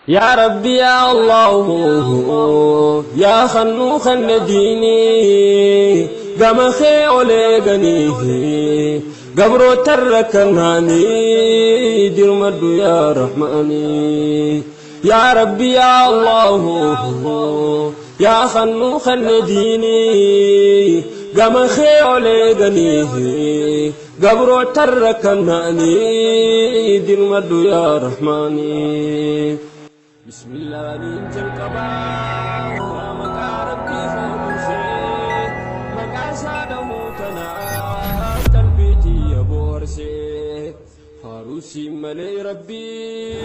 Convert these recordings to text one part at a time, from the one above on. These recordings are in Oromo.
يا ربي يا الله يا خنوخ النديني قام خيولي غنيه قبرو تركناني دير مدو يا رحماني يا ربي يا الله يا خنوخ النديني قام خيولي غنيه قبرو تركناني دير مدو يا رحماني بسم الله ننجل كبار مكا ربي خلوشي مكا ساده تنا قلبيتي يا بورسي فاروسي ملي ربي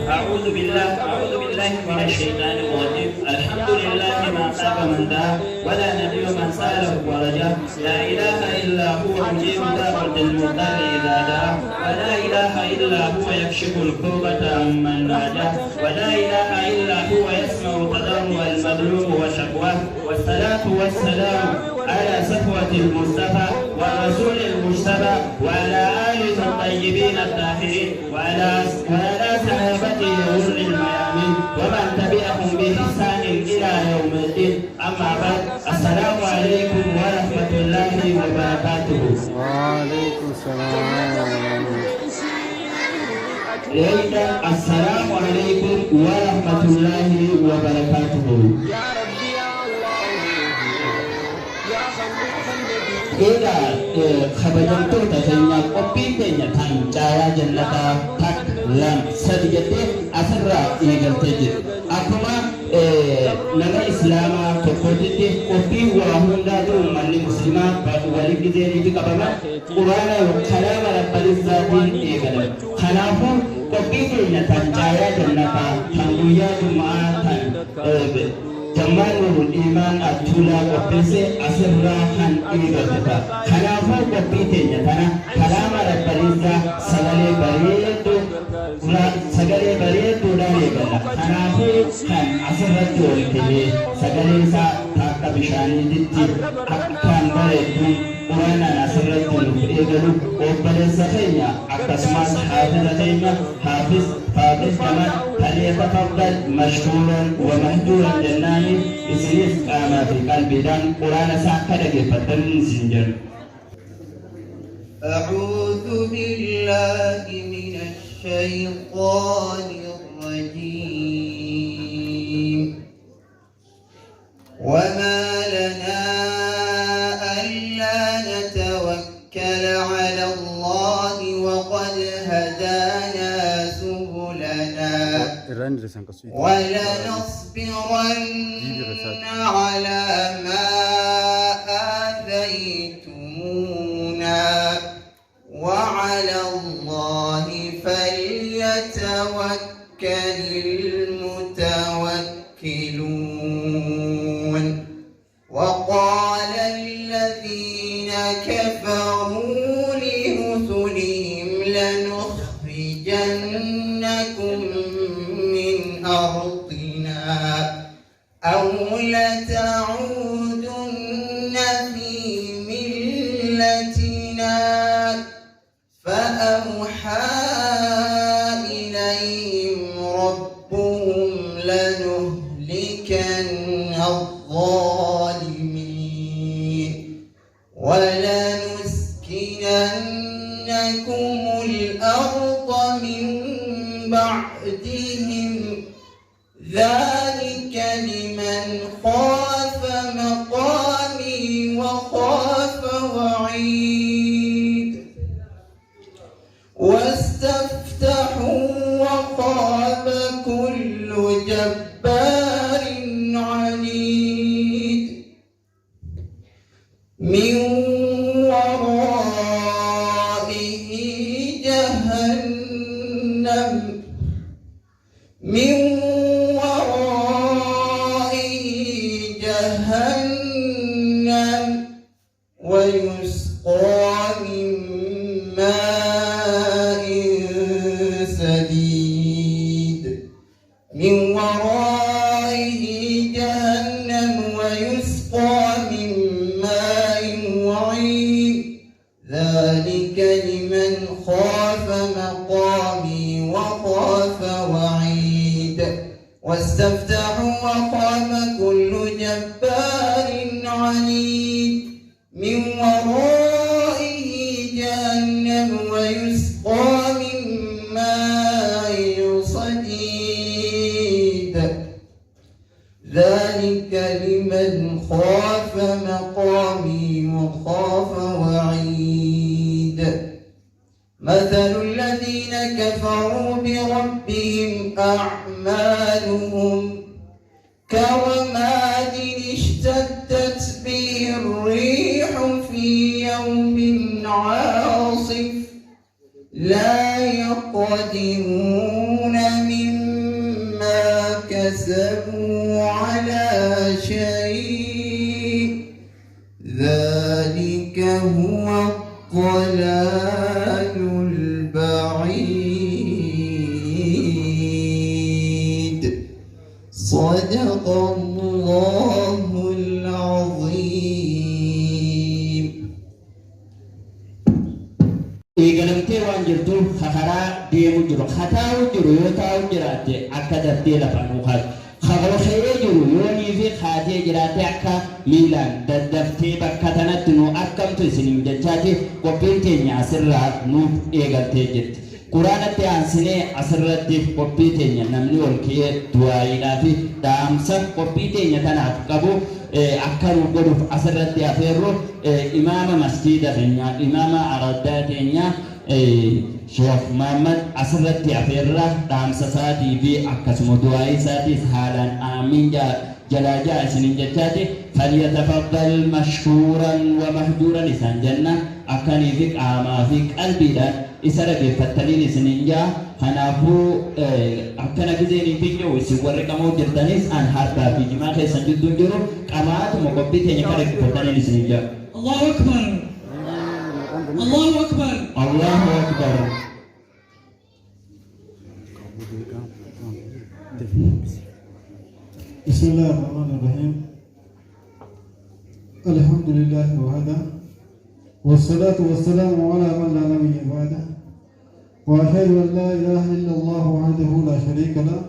أعوذ بالله من الشيطان الرجيم. الحمد لله ما خاب من دعا ولا نبي من سأله ورجا. لا إله إلا هو مجيب دعوة المضطر إذا دعا ولا إله إلا هو يكشف الكربة عمن نادى ولا إله إلا هو يسمع تضرع المظلوم وشكواه. والصلاة والسلام على صفوة المصطفى والرسول المجتبى وعلى آله الطيبين الطاهرين وعلى صحابته غر الميامين ومن تبعهم بإحسان إلى يوم الدين. أما بعد، السلام عليكم ورحمة الله وبركاته. وعليكم السلام. السلام عليكم ورحمة الله وبركاته. Ega kabajamtoota keenya qophii keenya kan caayaa jannataa tak lam sadi jettee asirraa eegaltee jirti. Akkuma nama islaamaa tokkotti qophii waa hundaa jiru uummanni muslimaa waliin gizeeniifi qabaman quraana kalaama rabbaniisaatiin eegalan. Kanaafuu qophii keenya kan caayaa jannataa kan guyyaa Jumaa kan جمال الإيمان أتولا قبسة أسرع عن إيجابها. خلافه قبيتين يتنا كلام ربنا سجل بريد ولا يبلا. خلافه كان أسرع جوركني سجل سا تاك بشاني دتي كان بريد وانا أسرع جورك إيجابه وبرز سخينا أقسمات حافظتين حافظ جمال فليتفضل مشكورا ومهجورا جناني إسريس قاما في قلبي دان قرآن ساكدك فتن سنجر. أعوذ بالله من الشيطان الرجيم. وما لنا ألا نتوكل على الله وقد هدانا سبلنا ولنصبرن على ما آذيتمونا وعلى الله فليتوكل المتوكلون. وقال الذين كفروا لرسلهم لنخرجنكم من أرضنا أو لتعودن في ملتنا فأوحى إليهم ربهم لنهلكن الظالمين ولنسكننكم الأرض من بعدهم ذلك لمن خاف مقامي وخاف وعيد. واستفتحوا وخاب كل جبار عنيد من ورائه جهنم ويسقى من ماء سديد من ورائه جهنم ويسقى من ماء وعين ذلك لمن خاف مقامي وخاف وعيد. واستفتحوا وخاب كل جبار عنيد من ورائه جهنم ويسقى من ماء صديد ذلك لمن خاف مقامي وخاف وعيد مثل الذين كفروا بربهم أعمالهم كرماد اشتدت به الريح في يوم عاصف لا يقدرون مما كسبوا على شيء ذلك هو الضلال البعيد صدق الله العظيم. eegalamtee waan jirtuuf karaa deemu jiru hataa jiru yoo taa'u jiraate akka daftee lafa nuuqaat karooree jiru yoo niifi kaatee jiraate akka miilaan daddaftee bakka tanatti nu akkamtu isiniin jechaati qophiin keenya asirraa nuuf eegaltee jirti. Quraanatti aansinee asirratti qophii teenya namni ol ka'ee du'aayiidhaa fi dhaamsa qophii teenya tanaaf qabu akka nu godhuuf asirratti afeerru imaama masjiida keenya imaama araddaa keenya Sheekh Muhammad asirratti afeerra dhaamsa isaatii fi akkasuma du'aayii isaatiis haalaan aamiin jalaa isiniin jechaati falyatafaddal mashkuuran wa mahjuuran isaan jenna akkanii fi qaamaa fi qalbiidhaan isa dhageeffattaniin isiniin jaa kanaafuu akkana gizeenii fi jiru isin warri qamoo jirtanis an harkaa fi jimaa keessan jidduun jiru qamaatuma qophii teenya kan dhageeffattaniin isiniin jaa. Allahu Akbar. Allahu Akbar. Allahu Akbar. بسم الله الرحمن الرحيم الحمد لله وحده والصلاة والسلام على من لا نبي بعده وأشهد أن لا إله إلا الله وحده لا شريك له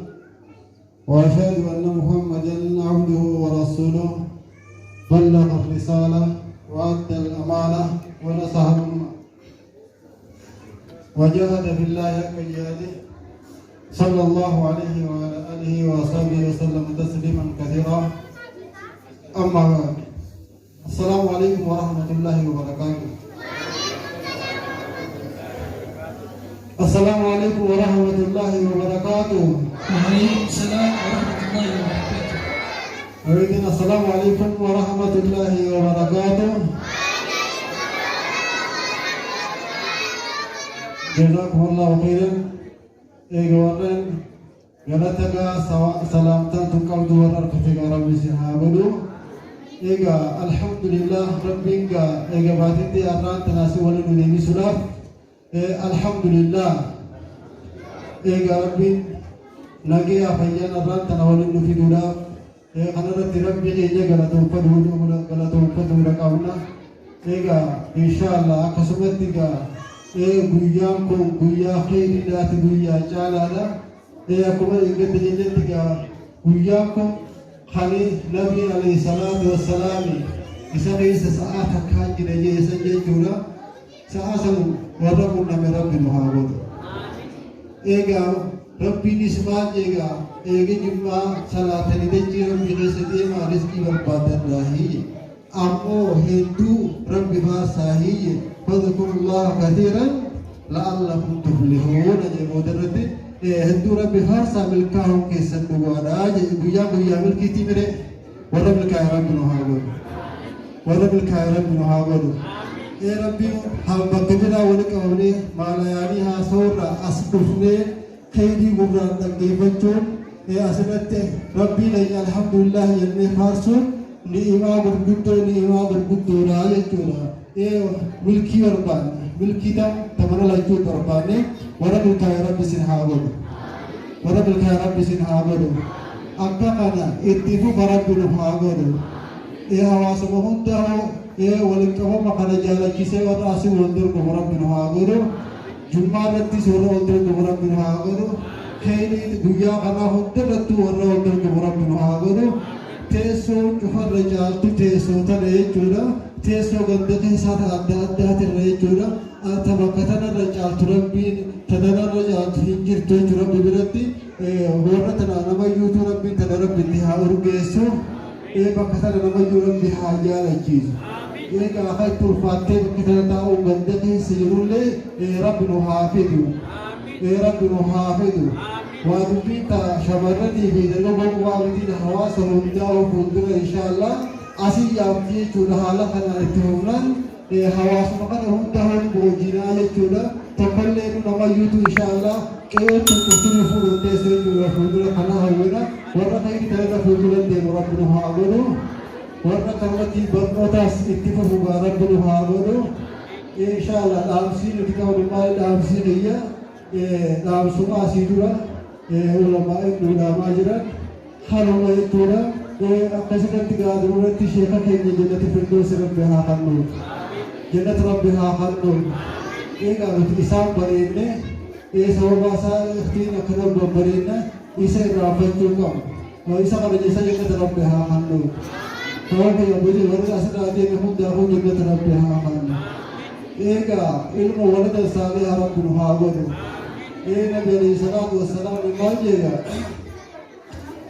وأشهد أن محمدا عبده ورسوله بلغ الرسالة وأدى الأمانة ونصح الأمة وجاهد في الله حق جهاده صلى الله عليه وعلى آله وصحبه وسلم تسليما كثيرا أما بعد السلام عليكم ورحمة الله وبركاته. السلام عليكم ورحمة الله وبركاته. وعليكم السلام ورحمة الله وبركاته. أريدنا السلام عليكم ورحمة الله وبركاته. جزاكم الله خيرا. إيجوان غلطة سلامتا تقبل ورقتك ربي سبحانه. إيجا الحمد لله ربك إيجا باتتي أران تناسي ولن ندمي سلاف الحمد لله إيجا ربي نجي أفيان أران تناولن في دولا خلرت ربي إيجا غلطة فدو رقاونا إيجا إن شاء الله قسمتك guyaan kun guyyaa khayriidhaati guyyaa caalaadha akkuma eeggate jennetti guyyaan kun kani nabi alayhi salaatu wassalaami isa keessa sa'aa takkaan jira jeesan jechuudha sa'aa san warra qunname rabbi nu haa godhu eegaa rabbiinis maal eega jimmaa salaatanii dachii rabbii keessa deemaa rizqii barbaadadhaahi ammoo hedduu rabbi baasaahiyye فاذكروا الله كثيرا لعلكم تفلحون جمود الرد هدو ربي فارسا ملكاهم كيسن دوانا بيا ملكي تيمري ورب الكاي ربي نهاغل ورب الكاي ربي نهاغل يا ربي هم بقبنا ولكوني ما لا يعني ها سورة أصدفني خيري قبران تقيفتون يا أسنت ربي لي الحمد لله يلني فارسون نئما بالقدو راية جونا ملكي ورباني ملكي دم تمنى لايتو ورباني ورب الكاي ربي سنهاغل ورب الكاي ربي سنهاغل أكبرنا اتفو بربي نهاغل هواسم هنده ولكم مقال جالا كيسي وراسي ولدر ربي نهاغل جمعة رتي سورة ولدر ربي نهاغل خيري دنيا أنا هندرت ورا ودرت ربنا هاغدو تيسو كفر رجالت تيسو تريجودا تيسو قدك سات أدى تريجودا أنت بكتنا رجالت ربين تدنا رجالت هنجر تجرا ببرتي ورتنا نما يوتو ربين تدنا ربين بها أرجيسو بكتنا نما يورب بها جال جيز كأخذ ترفاتي بكتنا تاو قدك سيرولي ربنا حافظو ربنا حافظو وادبيتا شمرتي في دلوب والدين حواسهم جاوا فندق إن شاء الله أسي يامتي جود حالا خنا اتهمنا حواسهم خنا هم دهون بوجينا يجودا تقلل نما يوتو إن شاء الله كيف تكتب فندق تسوي جود فندق خنا هونا ورا كيف تلقى فندق دين ربنا حافظو ورا كرمتي برنوتاس اتفاق ربنا حافظو إن شاء الله دامسين تكاو نمال دامسين هي دامسوما سيدورا ulama ulama jiran haruma itulah kasihkan tiga adalah tisyaka kini jannat firdaus rabbiha khanun jannat rabbiha khanun kalau isam berine sawabasa ikhtina kena berine isa rafat juga kalau isa kalau jasa jannat rabbiha khanun kalau yang boleh warga asal ada yang muda pun jannat rabbiha khanun ilmu warga salih rabbul hawan Nabi alaihi salatu wassalam mengajarkan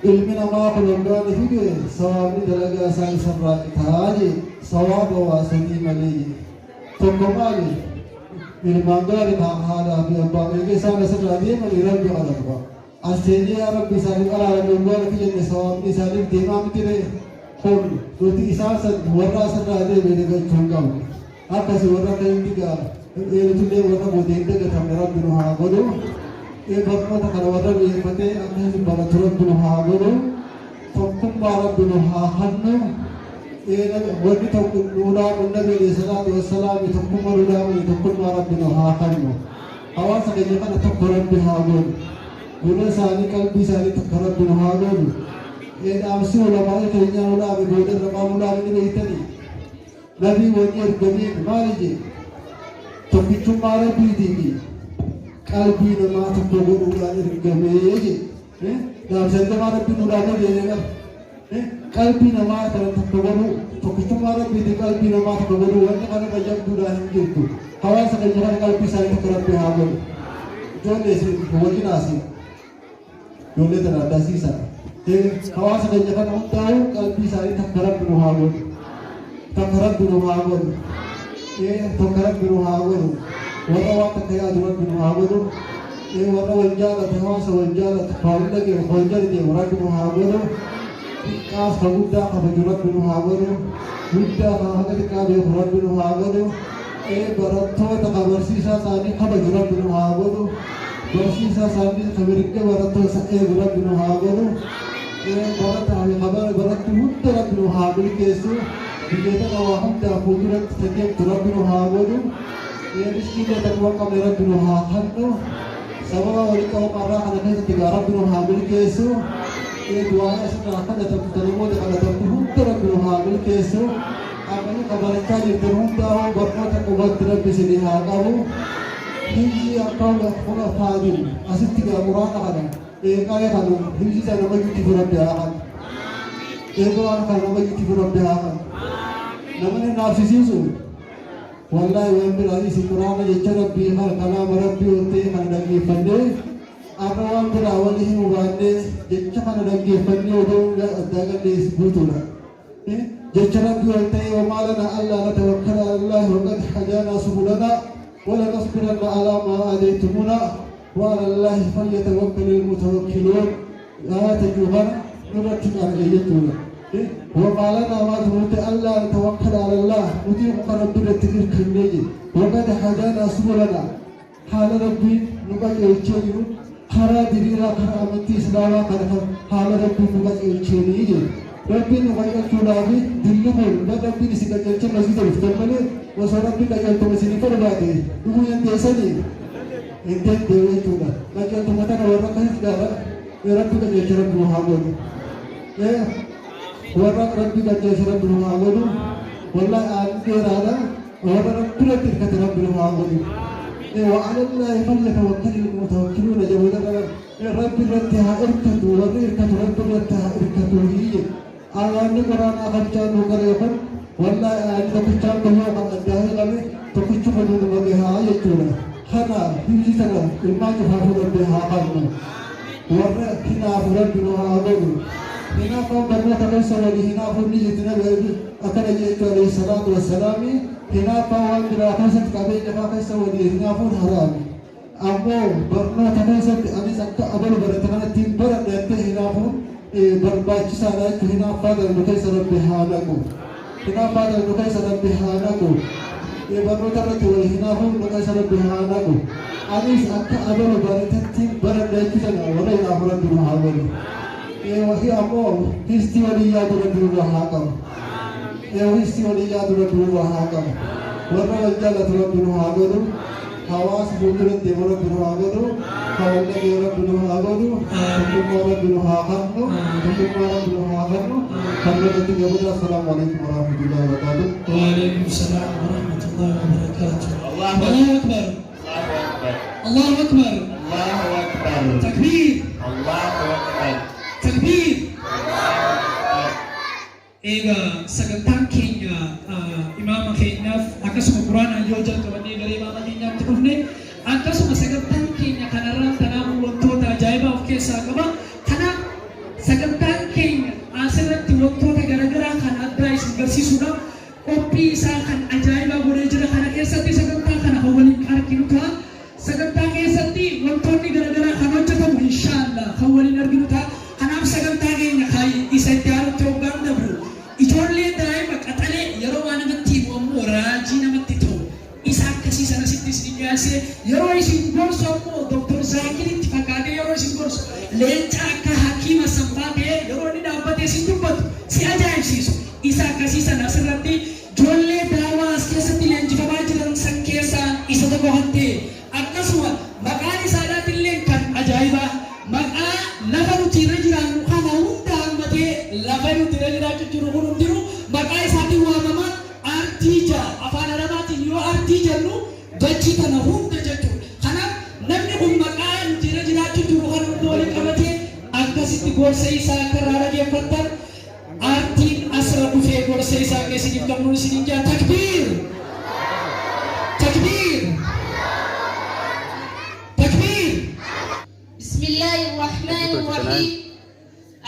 ilmu nama pelanggan itu sawab ni dalaga sang sabra ithari sawab wasani malai tokomali ilmu anggar hada bi abba ke sang sabra dia malai rabbi alaba aslinya rabbi salim ala anggar ki sawab ni salim dimam tire kon roti isasan warra sabra dia beda chungam apa sih warra kain tiga itu dia warna bodeng dek kami Rabbi Nuha godo, berkat kalau warna dia pate apa sih barat Rabbi Nuha godo, tokkum Rabbi Nuha hanno, warna tokkum Nuha Nabi Sallallahu Alaihi Wasallam tokkum Nuha tokkum Rabbi Nuha hanno, awas saja kan tokkum Rabbi Nuha godo, guna sani kalbi sani tokkum Rabbi Nuha godo, amsi ulama itu yang ulama godo, ulama ini itu Nabi wajib gani maliji. Tokkichummaa biitiifi qalbii namaa tokko godhuudhaan ergameeje dhaabsantamaa rabbiin nudhaan adeemeera qalbii namaa kana tokko godhuu tokkichummaa rabbiitii qalbii namaa tokko godhuu wanti kana qayyabduudhaan hin jirtu hawaasa keenya kana qalbii isaanii tokko rabbi haa godhu ijoollee isin wajjinaasi ijoollee tana addasiisa hawaasa keenya kana hundaa'u qalbii isaanii tokko rabbi nu haa godhu tokko rabbi nu haa godhu tokko rabbi haa godhu warra waan takka yaadu rabbi haa godhu warra wal jaalate hawaasa wal jaalate hawli dhagee wal jalite rabbi haa godhu xiqqaas ka guddaa kabaju rabbi haa godhu guddaa ka haga xiqqaa beeku rabbi haa godhu barattoota ka barsiisaa isaanii kabaju rabbi haa godhu barsiisaa isaanii ka mirga barattoota eegu rabbi haa godhu barattu hunda rabbi haa milkeessu biyyoota waa hundaa fuulduratti tajaajiltu rabbi haa godhu riskii takwa qabne rabbi haa hannu sababa walitti qabamarraa kana keessatti gaa rabbi haa milkeessu du'aa asirraa kadhatamtu tanamoota kadhatamtu hunda rabbi haa milkeessu amanii qabarachaa jirtan hundaa barnoota qubatti rabbi isinii haa qabu himsi akka funa faadin asitti gaa quraana kana eeqalee kanu himsi isa nama yuutifu rabbi haa kan eeqaan kan nama yuutifu rabbi haa kan namni naafsisiisu wallahi waan biraa isi quraana jecha rabbii kan kalaama rabbii wantee kana dhaggeeffannee akka waan biraa wali hin hubaannee jecha kana dhaggeeffannee odoo addaa gallees guutuudha jecha rabbii wal ta'ee wamaa lana allaa natawakkala ala llaahi waqad hadaanaa subulana ولنصبرن على ما آذيتمونا وعلى الله فليتوكل المتوكلون لا تجوهن نرتب على يدنا وما لنا ما تموت ألا نتوكل على الله نطيع قرب التكر كنيجي وقد هدانا سبلنا حال ربي نبقى يجيو خرا ديرا خرا متي سلاما خرا حال ربي نبقى يجيو ربي نبقى يجولابي دلمون ربي نسيك يجيو مسجد الفتمني وسربي كجلت مسجد فرباتي نقول ينتسني انتن ديوي جولا كجلت متى ورا كهف دارا ربي كجلت ربي محمد ورا ربي كجلت ربي محمد والله آنتي رادا ورا ربي كجلت ربي محمد وعلى الله فليتوكل المتوكلون جولا رب رتها إركتو وريركتو رب رتها إركتو هي أنا قرانا خمسان وقريبا والله أنت كتاب الله قد أداه لي تكتب من بها يجونا خنا بيجي سنة ما تفعل بها قلنا ورا هنا ربنا هذا هنا قوم برنا تكسر هنا فني جتنا بيجي أكن يجي عليه الصلاة والسلام هنا قوم برا كسر كابين جفا كسر هنا فن حرام أبو برنا تكسر أنا سكت أبو برا تكنا تيم برا نهته هنا فن برباچ سارا هنا فادر مكسر بها لكم هنا فادر مكسر بها لكم ये बनो तरह तो हिना हो मका सर बिहाना को आदिस अक्का अबल बरते तीन बर देखि जना वले ना हो रन हावले ये वही अमो हिस्ती वाली याद रन हाकम ये हिस्ती वाली याद रन हाकम वरना वल्जा रन हागरो हवास बुंदर देवर रन हागरो हवले देवर रन हागरो तुमरा रन हागरो तुमरा रन हागरो हमने तो अस्सलाम वालेकुम व रहमतुल्लाहि व बरकातहू وعليكم السلام ورحمة الله وبركاته. الله أكبر. الله أكبر. الله أكبر. تكبير. الله أكبر. تكبير. إيجا سكتان كينيا إمام كينيا أكسم القرآن يوجد كمان إيجا إمام كينيا تقولني أكسم سكتان كينيا كنارا تنام وطوتا جايبا وكيسا كما كنا سكتان كينيا أسرت وطوتا غرغرا كنا دايس غرسيسونا kopi kan ajaiba boleh jira kana kesati sagamta kana hawali arkinuka sagamta kesati wantoni gara-gara kana chata insyaallah hawali arkinuka kana sagamta ge nakai isaytaru togan dabru ijolle dai makatale yaro wana matti mo raji namatti to isa kasi sana sitis dinyase yaro isin gorso mo dr zakir itfakade yaro isin gorso lecha ka hakima sambate yaro ni dabate sindubat si ajaib siso isa kasi sana serati jolle dawa askesati lenjifama jiran sankesa isa to kohante akkasuma maqani sadatillen kan ajaiba maqa lafaru tirajiran kana hunda ammate lafaru tirajira jiru hunum jiru maqa isati waamama artija afaan arabati yo artija nu dachi kana hunda jettu kana namni kun maqa tirajira jiru hunum dole qabate akkasitti gorsa isa karara geeffattan artiin asra dhufee gorsa isaa keessatti qabnuun isin jaa takbiir takbiir takbiir بسم الله الرحمن الرحيم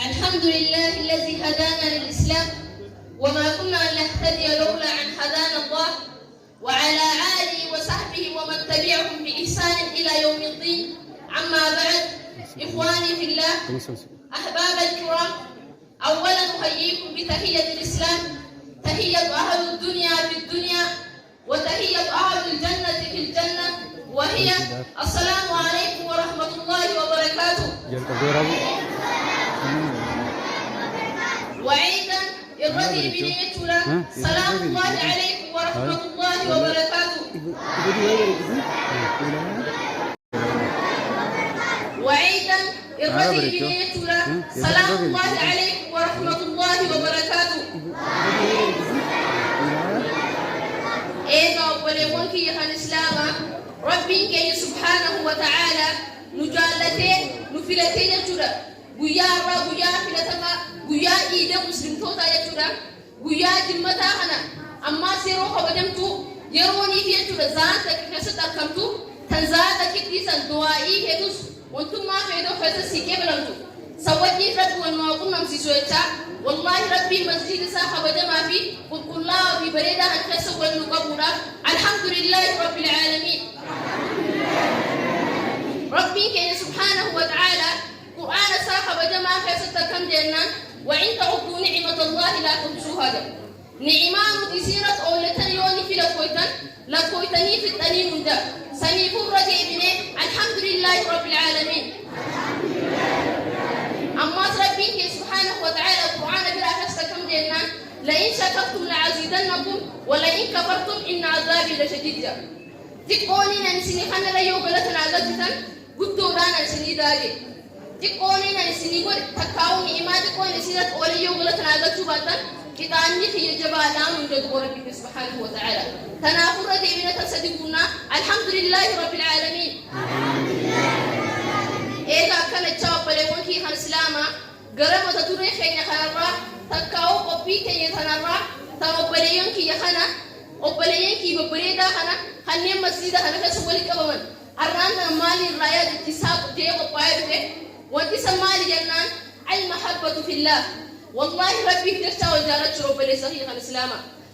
الحمد لله الذي هدانا للإسلام وما كنا لنهتدي لولا أن هدانا الله وعلى آله وصحبه ومن تبعهم بإحسان إلى يوم الدين عما بعد إخواني في الله أحباب الكرام أولا أحييكم بتحية الإسلام تحية أهل الدنيا في الدنيا وتحية أهل الجنة في الجنة وهي السلام عليكم ورحمة الله وبركاته وأيضا الرضي بنيتنا سلام الله عليكم ورحمة الله وبركاته وأيضا الرضي بنيتنا سلام الله عليكم ورحمة الله وبركاته إيجا وليونك يخان إسلاما ربك سبحانه وتعالى نجالته نفلته يجرى ويا رب ويا فلتما ويا إيدا مسلم توتا يجرى ويا جمتا أنا أما سيروها ودمتو يروني في يجرى زانتك كستا كمتو تنزاتك كيسا دوائي هدوس وانتم ما فيدو فتا سيكي بلنتو سوجي رب والمعقوم نمسي سويتا والله ربي مسجد ساحة ودما في قل الله في بريدة هنكسا والنقبورا الحمد لله رب العالمين ربي كي سبحانه وتعالى قرآن ساحة ودما خيسة كم جنة وإن تعدوا نعمة الله لا تحصوها نعمان تسيرت أولتن يوني في لكويتني في التنين دا سنيف الرجع بني الحمد لله رب العالمين أما ربك سبحانه وتعالى القرآن بلا كم جنة لئن شكرتم لعزيدنكم ولئن كفرتم إن عذابي لشديد تقولي نسني خنا لا يوغلتنا عذابتن قدو رانا نسني داري تقولي نسني قول تكاوني إما تقولي نسني تقولي يوغلتنا عذابتن كتاني في جبال من جد ربك سبحانه وتعالى تنافر ديبنا تصدقنا الحمد لله رب العالمين إذا كان الشاب بلغون كي خان إسلاما قرم تدوري خينا خنرا تكاو قبي كي يتنرا تاو بلغون كي يخنا وبلغون كي ببريدا خنا خنين مسجد خنا كسولي كبمن أرانا مالي الرايات اتساب جيب وقايده وانتسا مالي جنان المحبة في الله والله ربي بدرتا والجالة رب لي صحيح الإسلام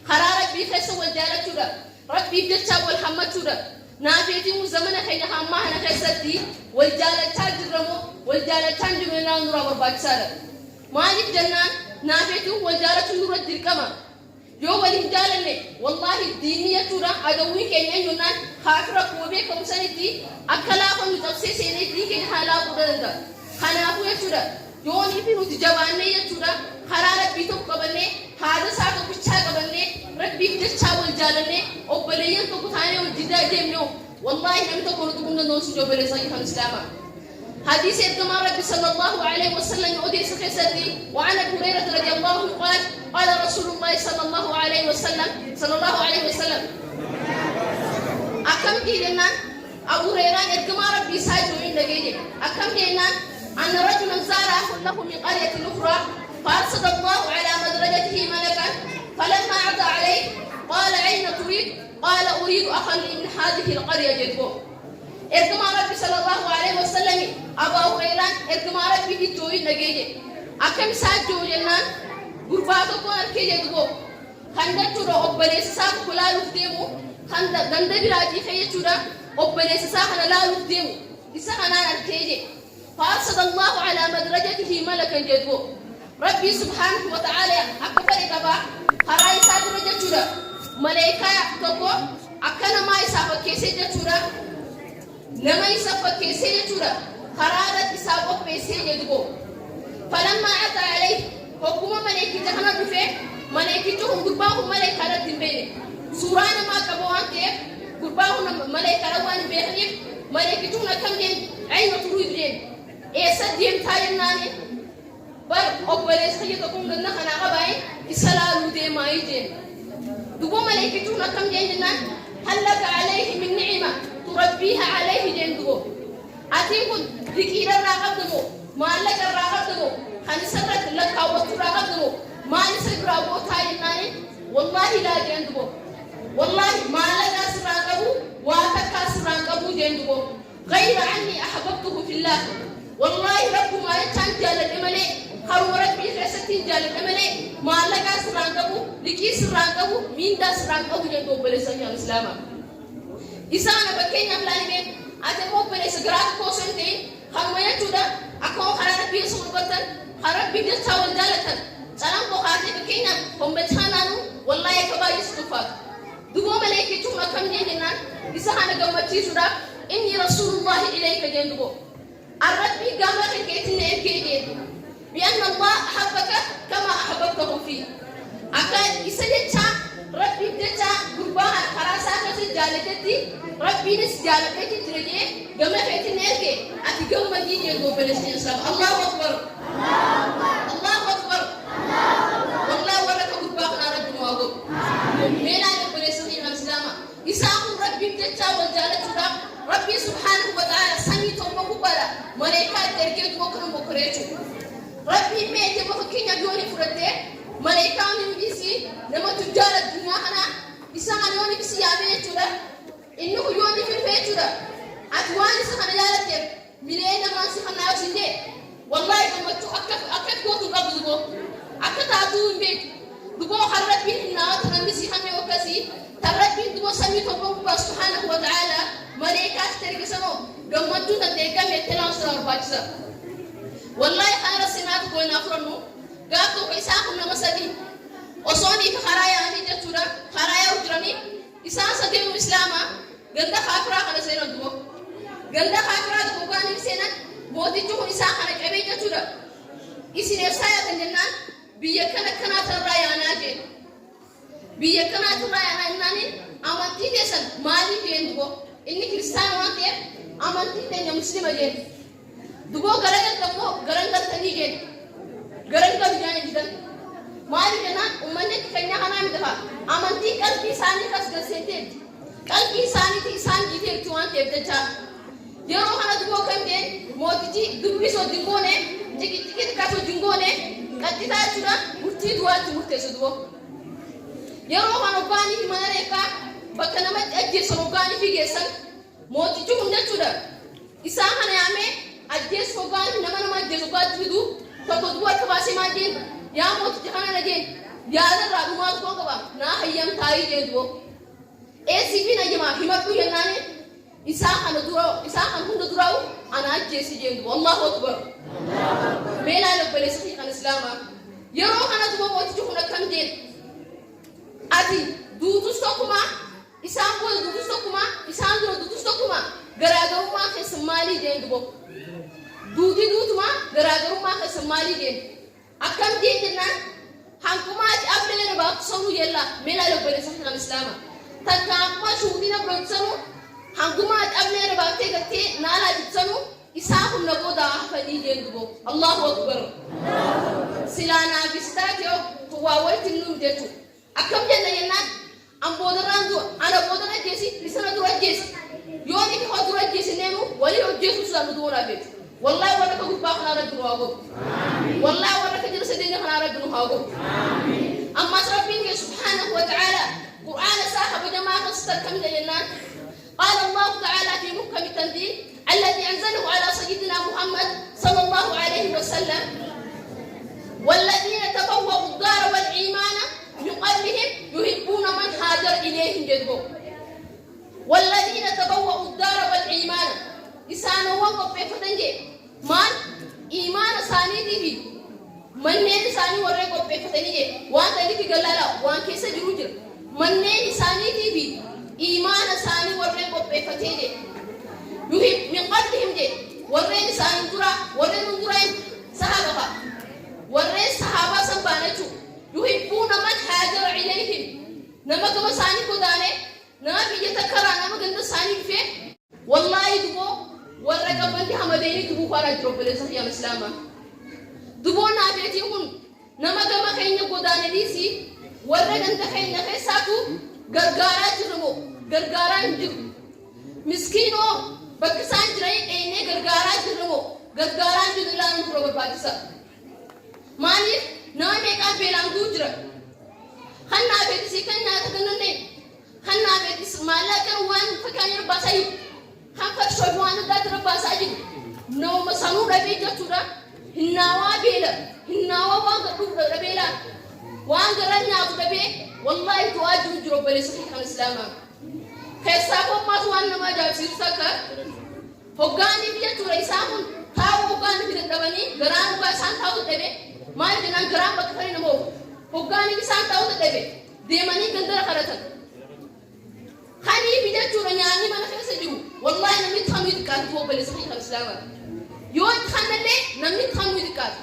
خرا ربي خيس والجالة ترى ربي بدرتا والحمد ترى نافيتي وزمن خينا حما هنا خيستي والجالة تجرمو والجالة تنجمنا نورا برباكسارة مالي جنان نافيتي والجالة نورا دركما يو ولي جالة والله الدينية ترى أدوي كينيا يونان خاطر كوبي كم سنتي أكلا كم تفسير سنتي كين حالا بدرنا خنا أبوي ترى يوني في نوت جواني يتورا خرارة بيتو قبلني هذا ساعة بيتشا قبلني ربي بيتشا والجالني أو بليان تو كثاني والجدا جيمنو والله نم تو كنت كنا نوصل جو بلي صحيح الإسلام حديث كما ربي صلى الله عليه وسلم يؤدي سخيستي وعن أبي هريرة رضي الله عنه قال قال رسول الله صلى الله عليه وسلم أكم كيرنا أبو هريرة كما ربي ساجو إن لجيجي أكم كيرنا أن رجلا زار أخ له من قرية أخرى فأرسل الله على مدرجته ملكا فلما عرض عليه قال أين تريد؟ قال أريد أخا لي من هذه القرية جدو إركما ربي صلى الله عليه وسلم أبا هريرة إركما ربي بيتوي نجيجي أكم ساجو جنان غرباتو كون أركي جدو خندق ترى أقبل ساق كلا لفديمو خندق غندق راجي خي ترى أقبل ساق لا لفديمو إسحنا أركي فأرسل الله على مدرجته ملكا جدو ربي سبحانه وتعالى أكبر إبابا خراي سادر جدو ملائكة كوكو أكنا ما يسافر كيسي جدو لما يسافر كيسي جدو خرارة يسافر كيسي جدو فلما أتى عليه حكومة ملائكة جهنم بفه ملائكة جهنم قرباهم ملائكة ردين سورانا ما كبوان كيف قرباهم ملائكة روان بيخنف ملائكة جهنم كم جين أين تروي جين إيسا ديم تاين ناني بر أقبل سيدكم لنا خنا قبائي إسلام ديم أي جين دقوا ملائكتنا كم جينا هل لك عليه من نعمة تربيها عليه جين دقوا أتيكم ذكير الراقب دمو ما لك الراقب دمو خنسرت لك أو الراقب دمو ما نسرق راقب تاين ناني والله لا جين دقوا والله ما لك أسراقبو واتك أسراقبو جين دقوا غير عني أحببته في الله والله رب ما يتنجل الإملي خرو ربي خيستين جال الإملي ما لك سرانقبو لكي سرانقبو مين دا سرانقبو جندو بلسان الإسلام إسانا بكين أملاني أتمو بلس غراك كوسنتين خرو يتودا أكون خرار ربي سوربتن خرار ربي جلتا والجالتن سلام بخاتي بكين هم بتحانانو والله يكبا يستفاق دقو ملائكة توما كم جينا إسانا قمتي سودا إني رسول الله إليك جندو الربي قامت كيتنا كيدين بأن الله أحبك كما أحببته فيه أكاد يسجدها ربي دتا قربان خراسات جالتي ربي نس جالتي ترجع قامت كيتنا كي أتقوم مدينة يقول فلسطين الإسلام الله أكبر الله أكبر والله ورك قربان ربي مواقب من أنا فلسطين الإسلام إسحاق ربي دتا والجالتي ربي سبحانه وتعالى سمي تومو بلا ملائكة تركيت بكرة بكرة ربي ميت بكرة يوني فرده ملائكة نمجيسي لما تجار الدنيا أنا إسحاق يوني بسي يابي تلا إنه يوني في الفيتورة أتواني سخنا يالتهم مليين ما سخنا يوسينه والله كم تو أكد كوتو قبضو أكد عدوين بيت دبوا خرب بين النار تنبسي هم يوكسي ترى بين دبوا سمي تومو سبحانه وتعالى ملائكة تركسنو قمتو تديكا ميتلا وسرار باكسا والله خير سنات كوين أخرنو قابتو كيساكم نمسدي وصوني كخرايا أني جتورا خرايا وجرمي إسان سدينو إسلاما قلدا خاكرا خنا سينا دبو قلدا خاكرا دبو كاني سينا بوتي جو إسان خنا كبي جتورا إسين يسايا تنجنان بيكنا كنا ترايا ناجي بيكنا ترايا ناني أمانتي ديسن مالي دين دبو إني كريستيان وانتي أمانتي تاني مسلمة جين دبو غرنجل تاني جين غرنجل جاني جدا مالي جنا أمانتي كفنيا خنا مدها أمانتي قلبي ساني كاس غسيتين قلبي ساني تي سان جيتين توان تبتجا yeroo kana duboo kan ta'e mootichi dubbisoo dingoone tikiti kaasoo dingoone qaxxitaa jechuudha murtii du'aatti murteessu duboo yeroo kana obbaanii mana reekaa bakka namatti ajjeessan obbaanii fi geessan mootichi hunda jechuudha isaa kana yaamee ajjeessu obbaanii nama ajjeessu obbaatti fidu tokko duboo akka baasee maal jeen yaa mootichi kana na jeen yaada dhumaa duboo qaba naa hayyam taa'ii jeen duboo eessifi na jimaa himadhu jennaani isaa kan hunda duraa'u ana ajjeesi jeen duboo Allahu akbar beelaa lobboleessa kan islaamaa yeroo kana duboo mootichi kun akkam jeen ati duutus tokkuma isaan booda duutus tokkuma isaan dura duutus tokkuma garaagarummaa keessa maalii jeen duboo duutii duutuma garaagarummaa keessa maalii jeen akkam jeen jennaan hanqumaati abdalee na baaqsanu yella meelaa lobboleessa kan islaamaa takka akkuma shuudina biroonsanu hanqumaati abdalee na baaqtee gartee naalaa jibsanu isaa kun nabooda hafanii jeen duboo Allahu akbar silaanaa bistaatee waa walitti nuum jechuudha akkam jenna yennaan an boodarraan du'a ana boodara jeesi isana dura jeesi yoo ni ko dura jeesi neenu wali hojjeesu sanu duura beeku wallahi warra ka gubbaa kana rabbi nu hago wallahi warra ka jira sadeena kana rabbi nu hago amma rabbin subhanahu wa ta'ala qur'ana sahaba jamaa qastar kam yennaan قال الله تعالى في محكم التنزيل الذي انزله على سيدنا محمد صلى الله عليه وسلم والذين تبوأوا الدار والإيمان من قبلهم يحبون من هاجر إليهم جذبوا والذين تبوأوا الدار والإيمان إسانوا وقف بفتنجي من إيمان ثاني دي من نين ثاني ورق بفتنجي وان تلك جلالا وان كيس جروجر من نين ثاني دي إيمان ثاني ورق بفتنجي يحب من قبلهم جي ورين ثاني درا ورين درين صحابة ورين صحابة سبانجو يحبون من هاجر إليهم نما كما ساني كودانه نما بيجي تكرا نما كنت ساني في والله دبو ورقة بنتي همديني دبو فارا جروب لسه يا مسلمة دبو نابيتي يكون نما كما كيني كودانه ديسي ورقة انت كيني كيساتو غرغارا جرمو غرغارا انجو مسكينو بكسان جرأي ايني غرغارا جرمو غرغارا انجو دلان مفروغ باكسا ماني نامي كان بيلان دوجرا خنا بيتي كنا تكنني خنا بيتي مالا كان وان فكان يرباساي خان فشو وان دات رباساي نو مسانو ربي جتورا هناوا بيلا هناوا وان ربيلا وان غرنا ربي والله تواجه جرو بلس كان الاسلام كيساكو ما وان ما جاب سيرسكا هوغاني بيتورا يسامون تاو هوغاني بيدبني غران باسان تاو دبي maal jenaan garaa bakka fari namoo hoggaanii isaan ta'uu dadhabe deemanii gandara kadhatan khanii fi jechuudha nyaanni mana keessa jiru wallahi namni kamuu xiqqaatu obboleessa kan islaamaa yoo kanallee namni kamuu xiqqaatu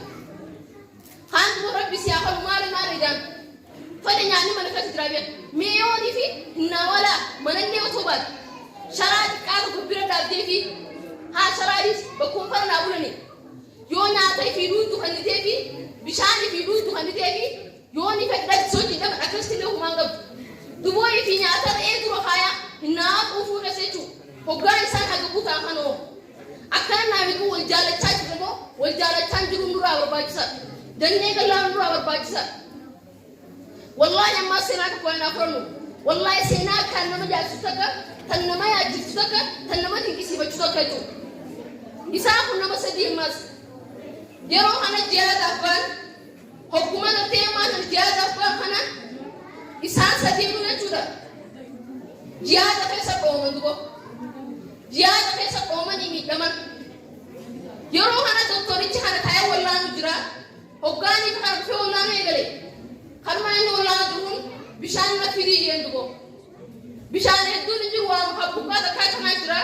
haan rabbi siyaa kan maal jedhan fadha nyaanni mana keessa jiraabe meeyoonii fi naawala manallee otoo baate sharaa xiqqaatu gubbira dhaabdee fi haa sharaadis bakkuun fara naa bulanii yoo nyaata fi duutu kan niteefi bishaani fi duutu kan niteefi yoo ni fedha sochii dama akkasitti illee humaan qabdu duboo fi nyaata ta'ee dura kaaya hinnaa quufuu dhaseechu hoggaa isaan haga buutaa kanoo akkana naamitu wal jaallachaa jirmoo wal jaallachaan jiru nuraa barbaachisa dannee gallaan nuraa barbaachisa wallahi amma seenaa tokko naa furannu wallahi seenaa kan nama jaalchisu takka tan nama yaachiftu takka tan nama dinqisiifachuu takka jechuudha isaa kun nama sadii ammas yeroo kana jihaadaaf ba'an hogguma gartee maalan jihaadaaf ba'an kana isaan sadii kun jechuudha jihaada keessa dhooman dubo jihaada keessa dhoomanii miidhaman yeroo kana doktorichi kana taa'ee wallaanu jira hoggaanii kana dhufee wallaanu eegale kanuma inni wallaanu jiruun bishaan na fidii jeen dubo bishaan hedduun jiru waan habbukaa takkaa kanaa jira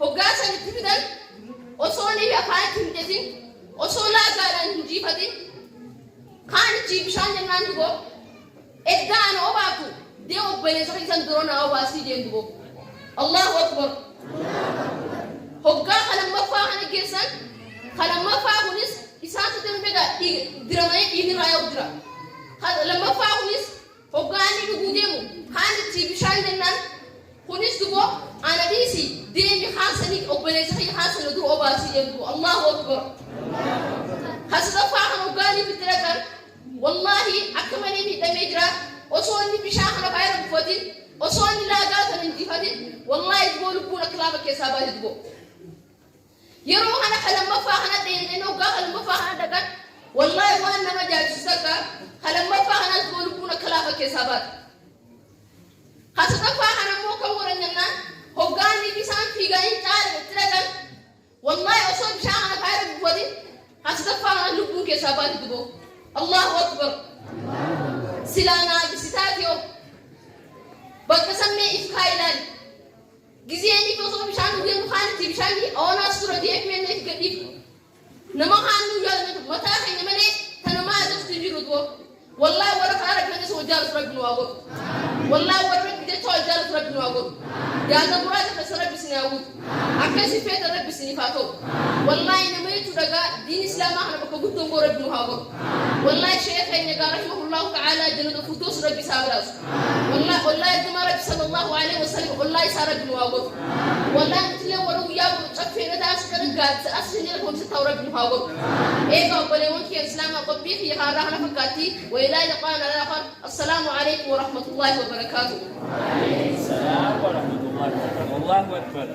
hoggaa sanitti fidan osoo ni afaanitti hin jetin osoo laagaadhaan hin jiifatin kaanichi bishaan jennaan dubo eddaa ana obaatu dee obboleessa isan duroo na obaasii jeen dubo Allahu akbar hoggaa kalammaffaa kana geessan kalammaffaa kunis isaan sadan beda diramanii dhiignirraa yoo jira lammaffaa kunis hoggaa inni dhuguu deemu kaanichi bishaan jennaan kunis dubo أنا ديسي ديني حاسني وبنيسي حاسن ودو أباسي يدو الله أكبر حسد فاهم وقالي في التلاتر والله أكمل في دمجرة وصوني بشاحنة غير بفضل وصوني لا قاتل انتي فضل والله يقول بونا كلامك يا سابا يدو يروح أنا خلما فاهنا دين إنه قال ما فاهنا دكان والله وانا ما جالس سكا خلما فاهنا تقول بونا كلامك يا سابا حسد فاهنا مو كورنا هو قال لي بيسان في قاين تعال تلاتر والله أصلا بشاحنة غير بفضل حسد فاهنا لبوك يا سابا يدو الله أكبر سلانا بستاتيو بقسمي إفكايلان جزيني كوسو بشان وجن خانتي بشاني أو ناس ترديك من نفكريك نما خانو يلا متى خير مني تنما أدرس تجربه والله ورك أرك من سو جالس رب نواقول والله ورك كده سو جالس رب نواقول يا نبرة تسرب بسناود أكاسي فيت رب بسنيفاتو والله نما يتوجا دين إسلام أنا بقول تنقو رب نواقول والله شيخ إنك رحمه الله تعالى جنود فتوس رب سابراس والله يدم رب صلى الله عليه وسلم والله سارب نواقول والله مثل ورو يابو تكفينا داس كرجات أصلي لكم ستورب نواقول إيه قبل يوم كي إسلام قبيه يخارجنا فكاتي وإلى لقاءنا الآخر السلام عليكم ورحمة الله وبركاته. السلام ورحمة الله وبركاته. الله أكبر.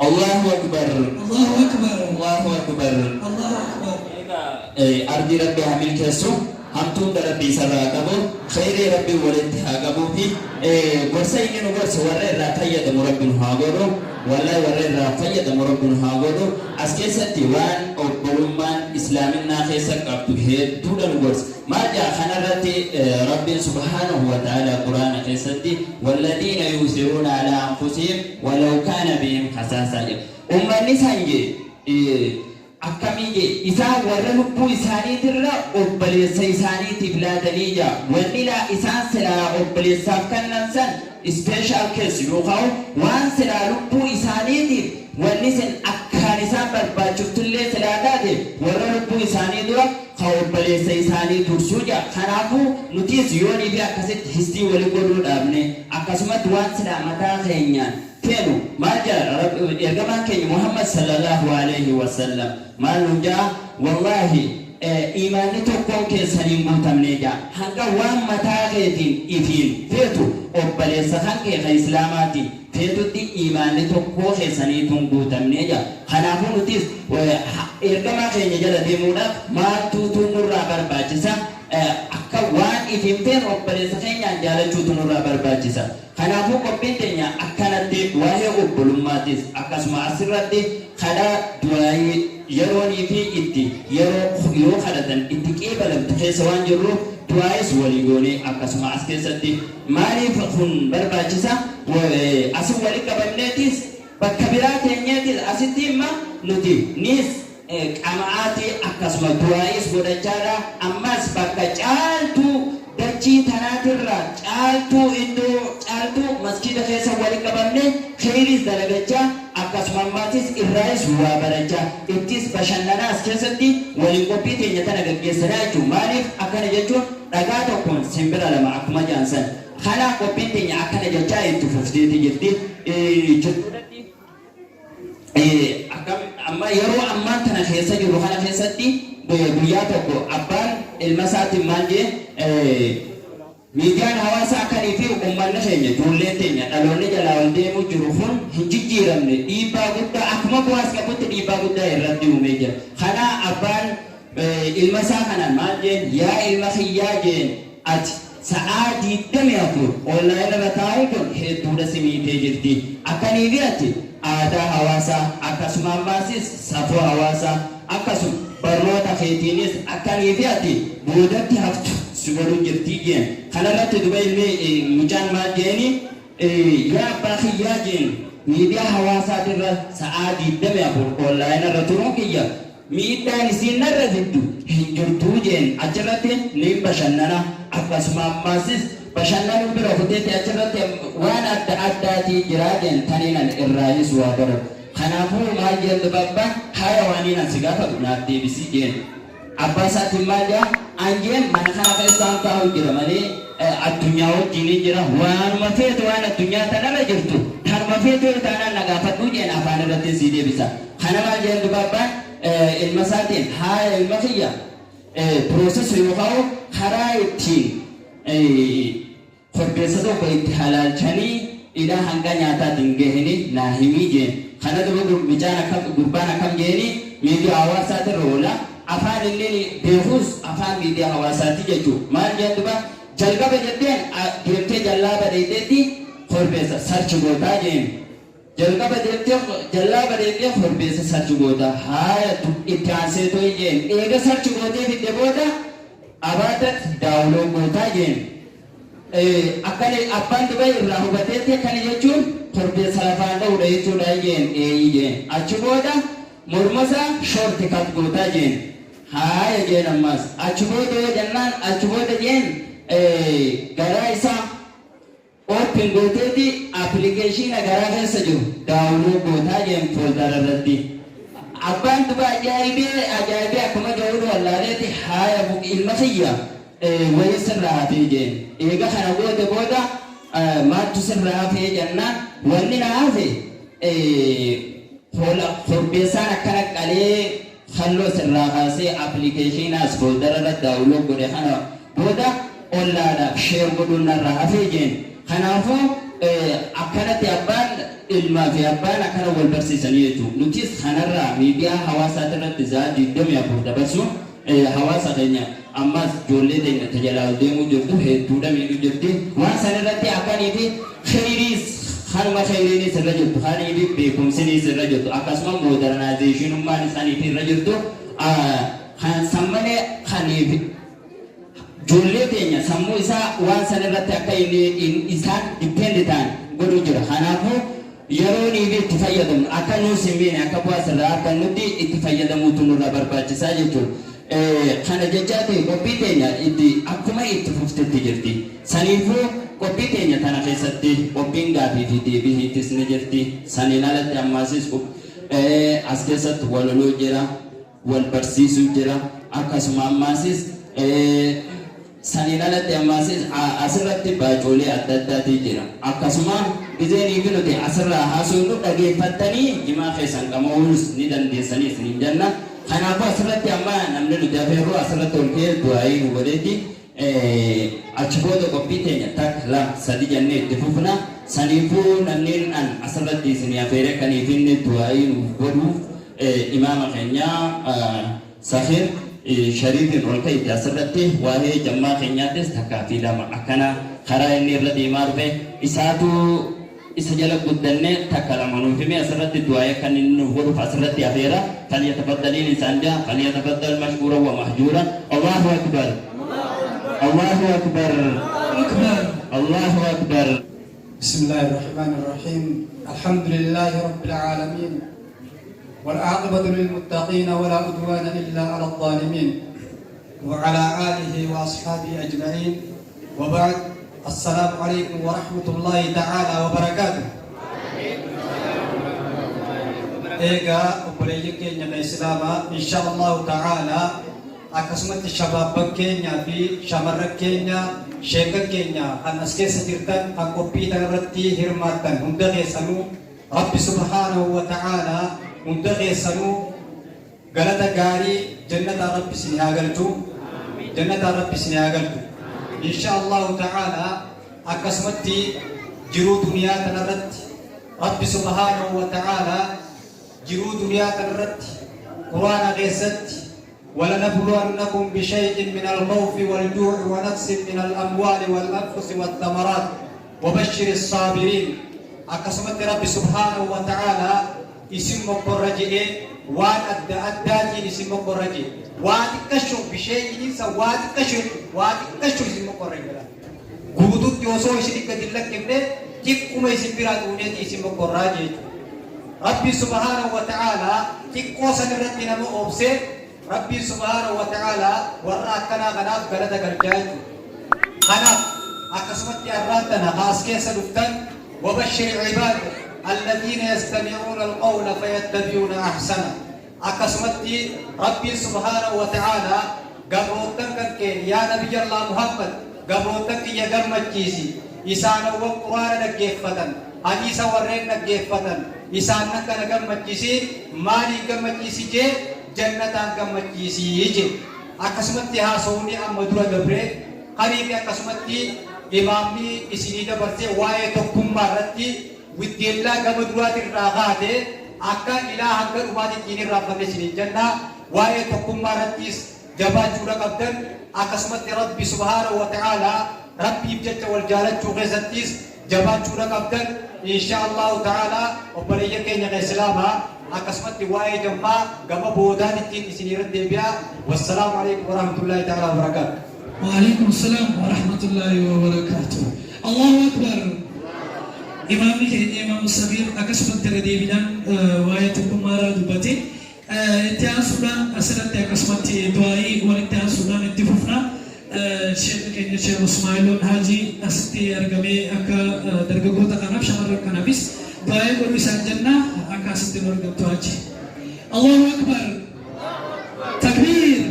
الله أكبر. الله أكبر. الله أكبر. الله أكبر. أرضي ربي عمل كسو همتون ربي سرا كبو خير ربي ولدها كبو في قرصين نقرص ورر رافية مربين هاجرو والله ورر رافية مربين هاجرو أسكت ديوان أو بلومان إسلامنا خيسك أبتهد طول القرص ما جاء خنرت ربي سبحانه وتعالى قرآن خيستي والذين يؤثرون على أنفسهم ولو كان بهم خصاصة النساء أكمل إذا ورلوا إساني ترى أقبل سيساني تبلادني جا ونلا إسان سلا أقبل سافكن نسان سبيشال كيس يوخاو وان سلا لبو إساني تب ونسن أكانسان برباجوت اللي سلا دادي ورلوا إساني ترى خاو أقبل سيساني ترسوجا خنافو نتيس يوني بيا كسيت هستي ولقولون أبني أكاسمت وان سلا متا خينيان كانوا ما جاء يرجع كان محمد صلى الله عليه وسلم ما نجا والله إيماني تكون كسرين متمنجا هنگا وان متاعتين إثين فيتو أقبل سخان كإسلاماتي فيتو دي إيماني تكون كسرين متمنجا خنافون تيس يرجع كان يجلا ديمونا ما توتون الرابر باجسا akka waan ifimteen obboleessakeen jaala chuutuun irraa barbaachisa. Kanaafuu qophiin teenya akkanatti waa'ee obbolummaatiis akkasuma asirratti kadhaa du'aayii yeroonii fi itti yeroo kadhatan itti qeebalamtu keessa waan jirruuf du'aayis walii goonee akkasuma as keessatti maaliif kun barbaachisa asin walii qabamneetis bakka biraa teenyeetis asitti imma nuti nis qamaati akkasuma du'aayis godhachaadha ammas bakka caaltuu dachii tanaatirra caaltuu iddoo caaltuu masjida keessa walii qabamne khairis dalagachaa akkasuma ammaatis irraayis waa barachaa ittis bashannanaas keessatti walii qophii teenya tana gaggeessanaa jechuun maaliif akkana jechuun dhagaa tokkoon simbira lama akkuma jaansan kanaa qophiin teenya akkana jechaa itti fufteeti jirti amma yeroo ammaan tana keessa jiru kana keessatti guyyaa tokko abbaan ilma isaatiin maal jee miidiyaan hawaasaa akkanii fi uummanni keenya ijoolleen teenya dhaloonni jalaa ol deemuu jiru kun hin jijjiiramne dhiibbaa guddaa akkuma bu'aas qabutti dhiibbaa guddaa irratti uumee jira. Kanaa abbaan ilma isaa kanaan maal jeen yaa ilma kiyyaa jeen ati sa'aa 24 onlaayinii irra taa'uun kun hedduudha simiitee jirti. Akkanii fi ati aadaa hawaasaa akkasuma ammaasis safuu hawaasaa akkasuma barnoota keetiinis akkanii fi ati boodatti haftu si godhu jirtii jeen kanarratti duba ilmi mucaan maal jeeni yaa abbaa kiyyaa jeen miidiyaa hawaasaatirra sa'aa 24 onlaayinii irra turuun kiyya miidhaan isiin narra fiddu hin jirtuu jeen achirratti ni bashannana akkasuma ammaasis bashannanuu bira futeetti achirratti waan adda addaatii jiraa jeen taniinan irraayis waa godhatu. Kanaafuu maal jeen dubabbaan hayawaaniin asi gaafatu naaf deebisii jeen abbaa isaatiin maal jaa anjeen mana kana keessaan kaa'u jira malee الدنيا والدين جرا وان ما فيت وان الدنيا تنالا جرتو تر ما فيت تانا نغافتو جين افان رتي سيدي بيسا خنا ما جند بابا المساتين هاي المخيه بروسيس يوخاو خرايتي خربسدو بيت حلال چني الى هنگا نياتا دنگهني ناهمي جين خنا دو بيجانا كم قربانا كم جيني ميديا حواسات رولا افان اللي بيفوز افان ميديا حواسات جچو مال جند با جلگا بجدين ديرتي جلابا ديتي خربسا سرچ گوتا جين جلگا بجدين جلابا ديتي خربسا سرچ گوتا هاي اتياسه تو جين ايگا سرچ گوتي بيدي بودا ابادت داولو گوتا جين akale abban dubai irraa hubateetti akkana jechuun korbeessa lafaan dha'udha jechuudha jeen jeen achi booda mormasa shorti kat gootaa jeen haaya jeen ammas achi booda yoo jennaan achi booda jeen garaa isaa open gooteetti appilikeeshina garaa keessa jiru daawunoo gootaa jeen foldara irratti abbaan dubai ajaa'ibee akkuma jiru wallaaleetti haaya ilma kiyya ويسرها في جين إيجا خنا بودا ما تسرها في جنة وننا هذه خربيسان كانت عليه خلو سرها سي أبليكيشن أسفل درجة داولو بره خنا بودا ولا لا شير بدون رها في جين خنا فو أكنت أبان ilma fi abbaan akkana wal barsiisanii jechuudha. Nutis kanarraa miidiyaa hawaasaa irratti jidduun yaa'u dabarsu hawaasa keenya ammas ijoollee teenya tajaajilaa deemuu jirtu hedduudha miidhuu jirti. Waan san irratti akkanii fi khayriis kanuma khayriinis irra jirtu kanii fi beekumsinis irra jirtu akkasuma modernaayizeeshinummaan isaaniif irra jirtu kan sammalee kaniif ijoollee teenya sammuu isaa waan san irratti akka isaan dipendi ta'an godhuu jira. Kanaafuu yeroo ni itti fayyadamu akka nuus hin beekne akka bu'aa sirraa akka nuti itti fayyadamuutu nurra barbaachisaa jechuudha. Kana jechaa ta'e qophii teenya itti akkuma itti fuftetti jirti. Saniifuu qophii teenya tana keessatti qophiin gaafii fi deebiitis ni jirti. Saniin alatti ammaasis as keessatti waloloo jira, wal barsiisuu jira. Akkasuma ammaasis saniin alatti ammaasis asirratti baacoolee adda addaati jira. Akkasuma gizeenii fi nuti asirraa haasofnu dhageeffattanii himaa keessan qabamuus ni dandeessanii isiniin jenna. Kanaafuu asirratti amma namni nuti afeerroo asirratti ol ka'ee du'aayii nu godhetti achi booda qophii teenya takka lama sadi jennee itti fufna. Saniifuu namni asirratti isinii afeeree kaniif inni du'aayii nu godhuuf imaama keenya Safir Shariifin ol ka'etti asirratti waa'ee jammaa keenyaattis takkaa fi lama akkana karaa inni irra deemaa dhufe isaatu isa jala guddanne takka lama nuuf himee asirratti du'aayee kan inni nu godhuuf asirratti afeera. فليتفضل الإنسان جاء فليتفضل مشكورا ومهجورا. الله أكبر الله أكبر الله أكبر. بسم الله الرحمن الرحيم. الحمد لله رب العالمين والعاقبة للمتقين ولا عدوان إلا على الظالمين وعلى آله وأصحابه أجمعين وبعد السلام عليكم ورحمة الله تعالى وبركاته. Ega obboleeyyi keenya Islaamaa insha Allah ta'ala akkasumatti shabaabban keenya fi shamarran keenya sheekan keenya kan as keessa jirtan kan qophii irratti hirmaattan hunda keessanuu Rabbi subhaanahu wa ta'ala hunda keessanuu galata gaarii jannata Rabbi isin haa galchu jannata Rabbi isin haa galchu insha Allah ta'ala akkasumatti jiruu duniyaa kanarratti Rabbi subhaanahu wa ta'ala جرو دنيا تنرت قرآن غيست ولنبلونكم بشيء من الخوف والجوع ونقص من الأموال والأنفس والثمرات وبشر الصابرين. أقسمت رب سبحانه وتعالى اسم مقرجئ وان أداتي اسم مقرجئ وان تكشف بشيء سوات كشف وان تكشف اسم مقرجئ قوتك يوسو يشرك دلك كبير كيف كم اسم برادونية اسم مقرجئ ربي سبحانه وتعالى تقوسن رتنا مؤبسه ربي سبحانه وتعالى وراكنا غناب غلطة غرجاي غناب أقسمت أرادنا خاص كيس دفتن وبشر عباد الذين يستمعون القول فيتبعون أحسنه أقسمت ربي سبحانه وتعالى قبروتن كن يا نبي الله محمد gabroota kiyya gammachiisi isaanowwan quraana dhaggeeffatan hadiisa warreen dhaggeeffatan isaan kana gammachiisi maalii gammachiisi jee jannataan gammachiisi jee akkasumatti haasawni amma dura dabre qariibi akkasumatti imaamni isinii dabarsee waa'ee tokkummaa irratti widdeellaa gama duraatirraa kaate akka ilaa hanga dhumaatiitiin irraa falleessinii jennaa waa'ee tokkummaa irrattis jabaachuudha qabdan akkasumatti rabbi subhaanahu wa ta'aalaa rabbiif jecha wal jaalachuu keessattis jabaachuudha qabdan insha allahu ta'aalaa obboleeyyan keenya kan islaamaa akkasumatti waa'ee jammaa gama boodaatittiin isinii irratti deebi'aa wassalaamu alaikum warahmatullaahi ta'aalaa wabarakaatu. وعليكم السلام ورحمة الله وبركاته. الله أكبر. إمامي كأني إمام الصغير أكسبت ترديبنا وآياتكم مرة دبتي. إتياسونا أسرت أكسبت دعائي وإتياسونا إتفوفنا شيخ كأني شيخ إسماعيل هاجي أستي أرجمي أكا درجوتا كناف شمر كنافيس دعائي بروسان جنة أكا أستي نورجم تواجي. الله أكبر. تكبير.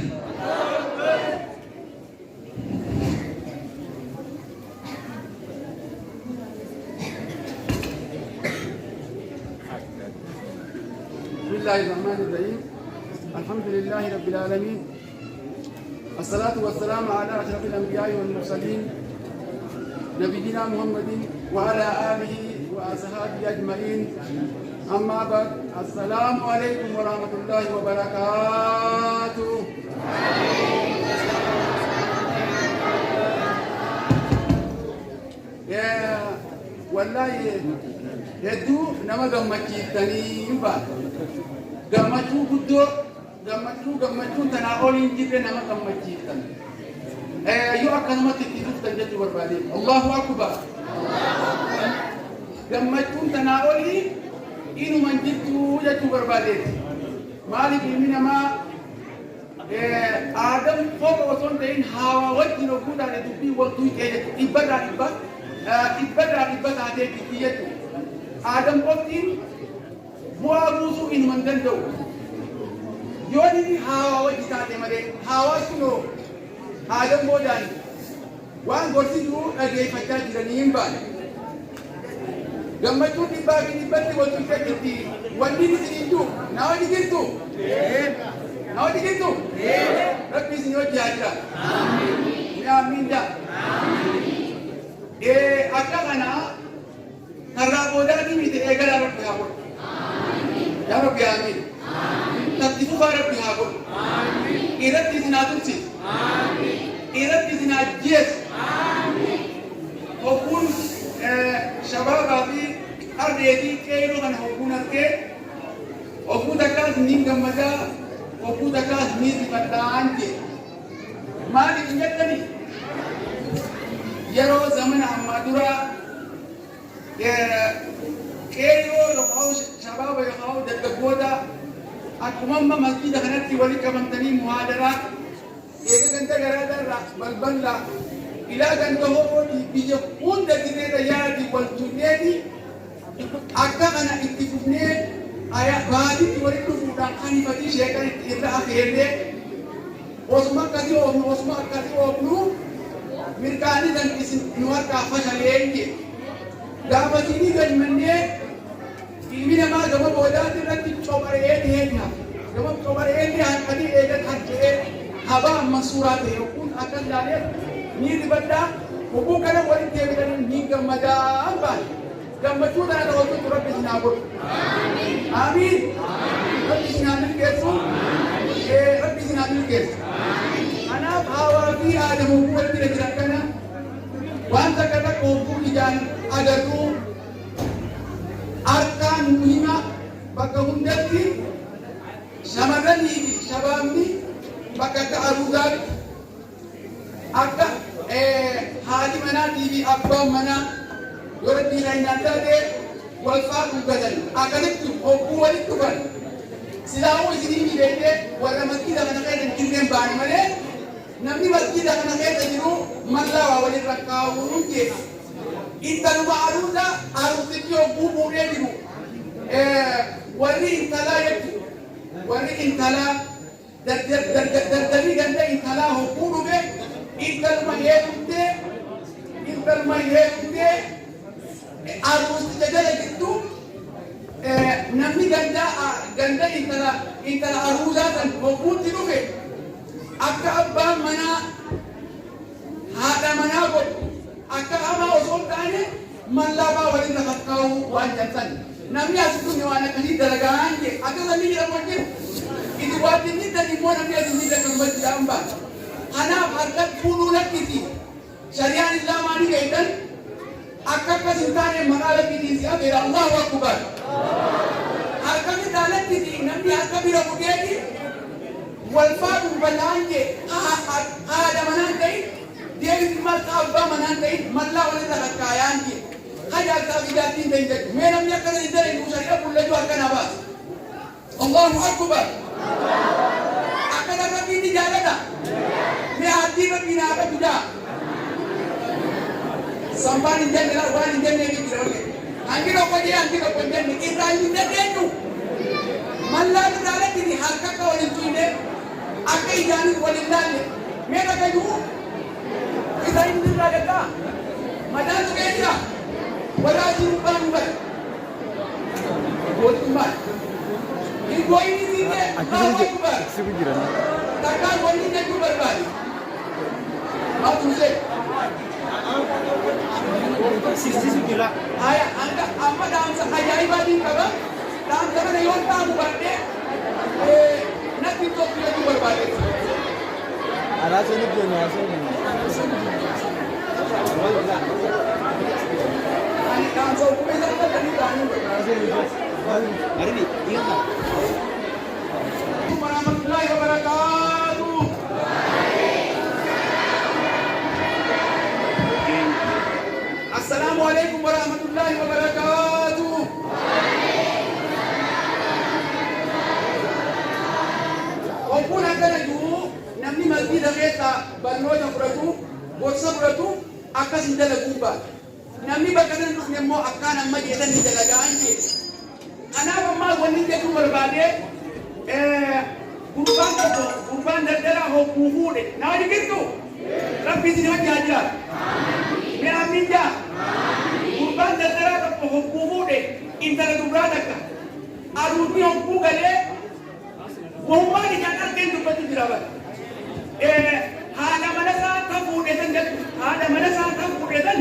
بسم الله الرحمن الرحيم الحمد لله رب العالمين الصلاة والسلام على أشرف الأنبياء والمرسلين نبينا محمد وعلى آله وأصحابه أجمعين أما بعد السلام عليكم ورحمة الله وبركاته. والله يدو نما gammachiiftanii baata gammachuu guddoo gammachuun tanaa oliin jirre nama gammachiiftan yoo akkanumatti itti dhuftan jechuu barbaade Allahu akbar gammachuun tanaa olii inuman jirtu jechuu barbaadeeti maaliif ilmi namaa aadam foqa osoo hin ta'in haawaa wajjin ogguudhaan dubbii waltuu ta'e jechuudha dhibbarraa dhibba taatee biyyi jechuudha Adam qoftiin bu'aa buusuu inuman danda'u yoo inni haawaa wajji taate malee haawaa sunoo Adam boodaan waan gorsi jiru dhageeffachaa jiranii hin baane gammachuun dhibbaa fi dhibbatti waltu jirti wanni isin jirtu na wajji jirtu rabbi isin wajji haa jira amiin akka kanaa karena bodoh ini tidak egal Arab dihabur, ya Rabbi amin. Tapi itu Arab dihabur. Irat di sini atur sih. Irat di sini ajes. Hukun syabab abi ardeti kairu kan hukunan ke. Hukun takas ninggam maja. Hukun takas nih dipataan ke. Mari ingat tadi. Yaro zaman Ahmadura. كيلو يقاو شباب يقاو دقودا أكمل ما مسجد خناتي ولي كمان تاني مهاجرة إذا كنت جرادا بالبلا إلى كنت هو بيجون دكتور يا دي والجنيدي أكا أنا إتفقني أيا بعدي ولي كفودا خاني بدي شيء كان إذا أخيرني Osman kadi obnu mirkani dan isin nuar kafa shaleenge gaafa sini galmannee ilmi namaa gama boodaatti irratti cobaree deema gama cobaree hanqanii eegan harkee haba amma suuraa ta'e kun akka ilaalee ni dibaddaa hubuu kana walitti deebi'anii ni gammadaa baane gammachuu kana ta'utu rabbi sinaa godhu amiin rabbi sinaa milkeessu rabbi sinaa milkeessu kanaaf hawaa fi aadamu walitti jiran kana wanta kana qoobuu ijaan agarru arkaan muhima bakka hundatti shamarranii fi shabaabni bakka akka aruuzaatti akka haati manaatii fi abbaan manaa yoo diinaa hin addaatee wal faatu gadan akkasitti hogguu walitti dhufan silaamuu isinii miidhagdee warra masjiida kana keessa jirreen baane malee namni masjiida kana keessa jiru mallaa waa walirra kaawuun keessa intaluma aruuza aruusitti hogguu fuudhee jiru warri intalaa jechuudha warri intalaa dardanii ganda intalaa hogguu dhufe intaluma heerumtee من لا با ولد فتكاو وان جنسن نمي أسكون وانا كني درجان كي أكذا نيجي رمضان إذا وادي نيجي نمو نمي أسكون كنبت جامبا أنا أركض فلولا كذي شريعة الإسلام أني كيدن أكثر كسيطان مقالة كذي سيا الله أكبر أركض دالة كذي نمي أركض برمضان والفات بالانجي هذا منانتي ديال المال أبا منانتي ملا ولا تكايانجي هذا كابيداتين دينك من لم يكن يدري المشاريع كل جوا كنبات الله أكبر أكذا كابيدي جالنا ما أدي ببينا أبدا سامبان إنجن لا وان إنجن نيجي كيروني أنجي لو كذي أنجي لو كذي إسرائيل ندينو ملا ندالة كذي هالكا كولين توينه أكيد جاني ولله ماذا كيدو إذا إنت لا مدان سكينيا ولا جيبان بال قلت ما إيه ini dia Allah Akbar takkan boleh dia tu berbalik apa tu ayah anda apa dalam seajaib ini kabar dalam zaman yang tahu berde nak itu dia tu berbalik ada sini dia ni ani dalam soal kita tadi tahu hari ni ingat warahmatullahi wabarakatuh. Assalamualaikum warahmatullahi wabarakatuh. Walaupun ada lagi, namni masjid kita bangun beratu, bosan beratu, akan tidak lakuba. Namni bakaran dunia mau akan nama dia dan tidak lagi. Anak mama wanita itu berbalik. Kurban dara ho kuhude na dikitu rabbi sini jaja me aminja kurban dara ho kuhude intara dubrada ka aruti on kugale wohmani jangan kentu pati dirabat hada manasa ta kude tan hada manasa ta kude tan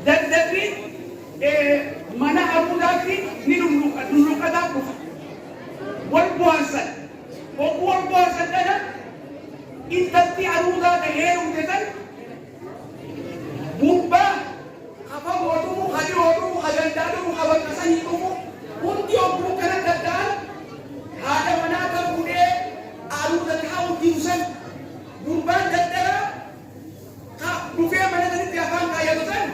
daddabi mana abudaki ni dulu kata ku والبواسل والبواسل ده انت عروضه تهير وكده بوبا خفا ودو خدي ودو خجندادو خبر كسنيتو كنت يوم كان ددان هذا مناطق بودي عروضه تاو ديوسن بوبا ددرا بوفي مناطق تيافان كايا دسن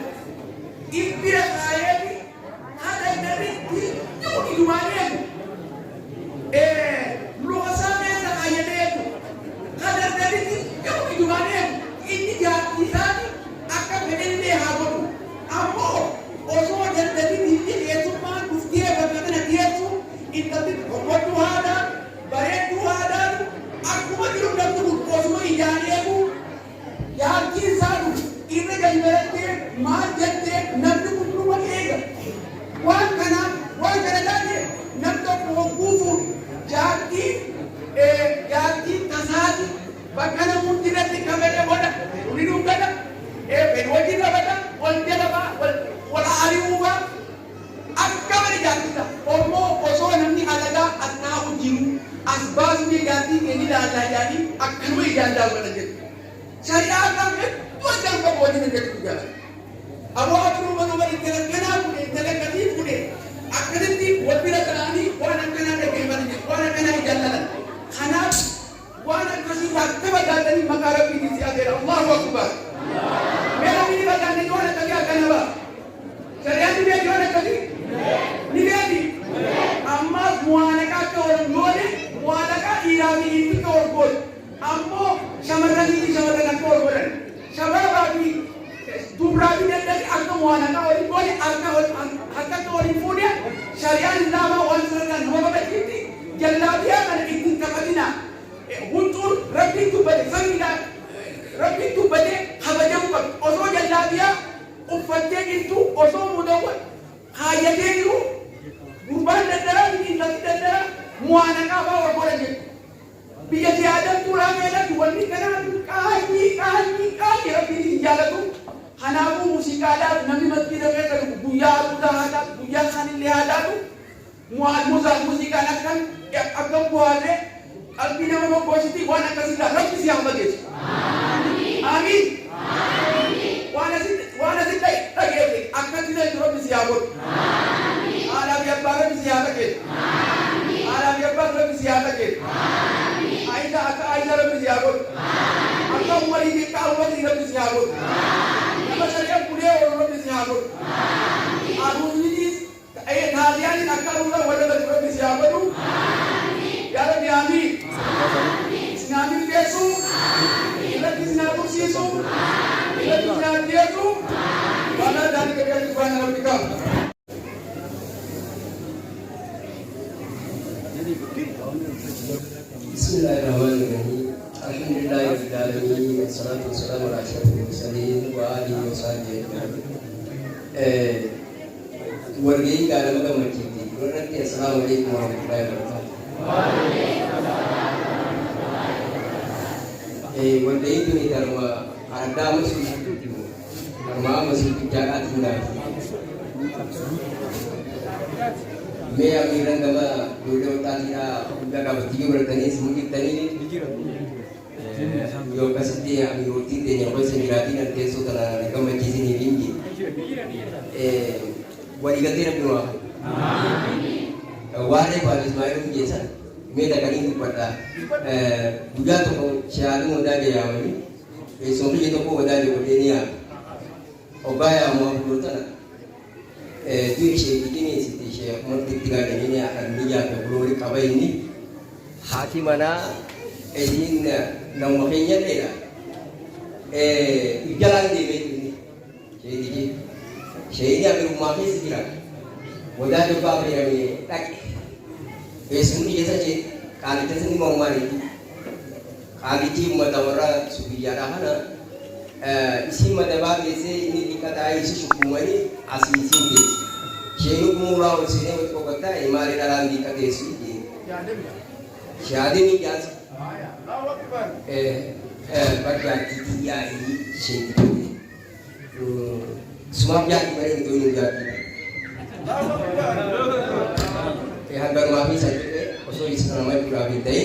إبرة كايا هذا النبي يوم يومانين luasanya tak hanya itu. Kadar dari itu di mana ini kita akan menjadi habat. Ambo, orang dari ini itu mah bukti bagaimana dia itu itu buat Tuhan, bayar Tuhan. Aku mah belum dapat orang ini aku. Yang kita ini kan berarti majette nanti pun lagi. Wan kana lagi nanti pun kufu. Jadi tasadi bakana mutira tikamele boda ulidungana bedwajina bada wala ba wala aliuba akkamari jatita ormo oso namni alaga atnahu jiru asbaz ni jati ni dalla jadi akkanu ijanda wala jeti syariah kan tu jang ko bodi ni jeti jala abu abru manu bari kana bude telekati bude akadenti wabira kanani wana kana de kemani wana kana ijalla خناق وانا كشوف تبى دادني مكارب في سيادة الله أكبر. मेरा भी बताने जो है क्या करना बा शरीयत में जो है कभी निवेदी अम्मा मुआने का तोड़ बोले मुआने का इरादी इंटी तोड़ बोल अम्मो शमरनी का तोड़ बोले शमरबादी दुबरादी ने तक अल्लाह मुआने का और बोले अल्लाह तोड़ी पूरे शरीयत इस्लाम और सरकार नोबा बैठी जल्लाबिया मैंने इतनी कपड़िना हुंचूर रब्बी तू बदे संगीता रब्बी तू बदे हबजे ऊपर ओसो जल्लाबिया उफत्ते किंतु ओसो मुदवर हायते यू गुरबान ददरा बिन ददरा मुआना का बा और बोले बिया से आदम तुरा मेला दुवनी कना काई रब्बी जालतु हनाबु मुसिकाला नबी मत की guyyaa aruusaa haa taatu guyyaa isaanillee haa taatu muuziqaan akkam bu'aatee qalbii nama bobbooshiti waan akkasiirraa rabbi si haa fageessu. Amiin. Waan asitti dhageesse akkatti ta'e rabbi si haa godhu. Haadhaa fi abbaa rabbi si haa fageessu. Haadhaa fi abbaa rabbi si haa fageessu. Aisha akka Aisha rabbi si haa godhu. Akka umarii fi akka umarii rabbi si haa godhu. Nama shari'aan bulee oolu rabbi si haa godhu. Aduunyinis taasiyaanis akka aduunaa walla rabbi si haa godhu. Yaa rabbi amiin. Sinaamin geessu. Irratti sinaa tursiisu. Irratti sinaa geessu. Waan addaanii gaggeessu waan rabbi qabu. بسم الله الرحمن الرحيم الحمد لله رب العالمين والصلاة والسلام على أشرف المرسلين وآله وصحبه أجمعين. ورجعي قال مكة مكتي ورنتي السلام عليكم ورحمة الله وبركاته. ورجعي توني درما ada masuk itu درما masuk jagat muda. मैं अमीरन दबा वीडियो उतारिया उनका का बच्ची बरतनी समुद्र तनी यो कसती अमी रोटी देने को से मिलाती न तेसो तना निकम किसी नहीं बिंगी वाली गति न पिवा वाले वाले स्माइल में जैसा मैं लगा नहीं पड़ता दुनिया तो शायद मुद्दा गया हमें ये सोचने तो को बता जो देने आ और बाया मुआफ़ बोलता ना duishe begini sitishe montiga ini akan dia keluar kabai ini hati mana izin namanya dia jalan di ini jadi ini ambil rumah ni sekira mudah juga beri ini tak semua jasa je kali tu sini mau mari kali tu madawara subiyara hana isi madawar jese ini dikatakan isi syukumani asli sini Sheru कुमुरा और सीने में को कहता है हमारे नाराज दी का केस की शादी में क्या बच्चा की आई शेरू समाप्त जाती बड़े दो लोग जाती यहाँ पर माफी सच्चे पे उसको इस तरह में पूरा भी दे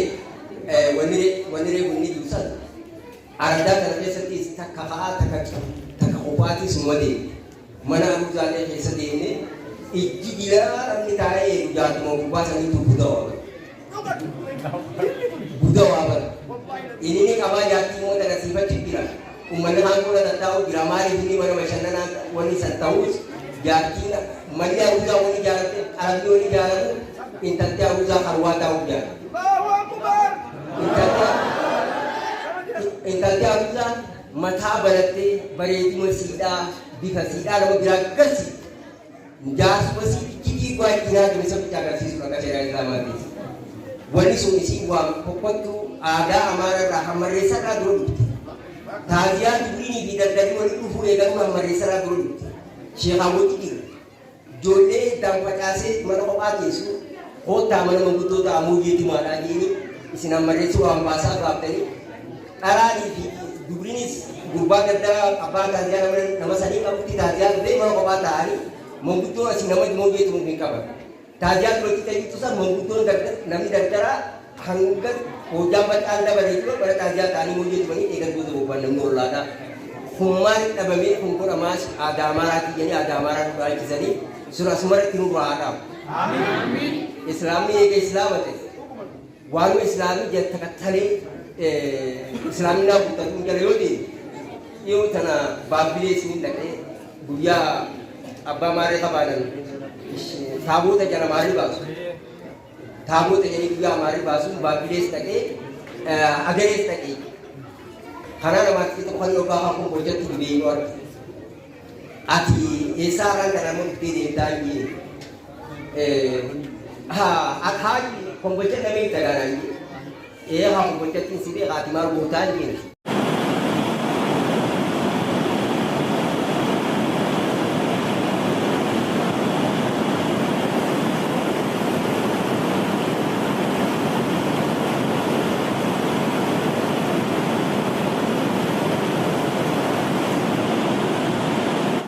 वनीरे बुनी दूसरा आरदा करके सती तक कहा तक उपाधि सुमदे मना रुजाने के सदी ने ijji gila ramni tae jatuh mau puasa itu budo apa ini ni kama jati mau tak sifat cipira umman hangku na tahu gramari ini mana macam mana wani santau jati na mana uza wani jati arabi wani jati intatnya uza harwa tahu jati intatnya uza mata berarti berarti masida bikasida lalu berakasi jas masih kiki gua kira jadi sampai jaga sih suka cari zaman ini. Wali sumisi gua pokok tu ada amarah raham meresa lah dulu. Tajian ini tidak dari wali kufu ega gua meresa lah dulu. Syekh Abu Tikir. Jole dan pakase mana kau pakai su. Kota mana membutuh tamu gitu mana ini. Isina meresa orang bahasa apa tadi. Arah di dulu ini gua kerja apa tajian nama sani kamu tidak tajian deh mana kau pakai. Membutuhkan si nama mobil itu mungkin kabar. Tajian kalau kita itu sah membutuhkan nami darjah hanggat ujambat anda pada itu pada tajian tani mobil itu ini ikan butuh bukan nomor lada. Humar abami hukum amas ada amarat ini ada amarat baik kisani surah sumber tiru ada. Amin. Islami ke Islam itu. Walau Islami jadi tak thali Islami na bukan mungkin lewati. Iyo tanah Babylon ini lagi buaya अब्बा मारे खबारन थाबूत है जना मारी बासु थाबूत है जनी बुआ मारी बासु बाकी देश तके अगर देश तके खाना नमाज की तो खाली लोग आप को बोझत की भी और आती ऐसा रंग करना मुझे देता ये हाँ आखाज को बोझत नहीं तगाना ये हम बोझत की सीधे खातिमार बोता नहीं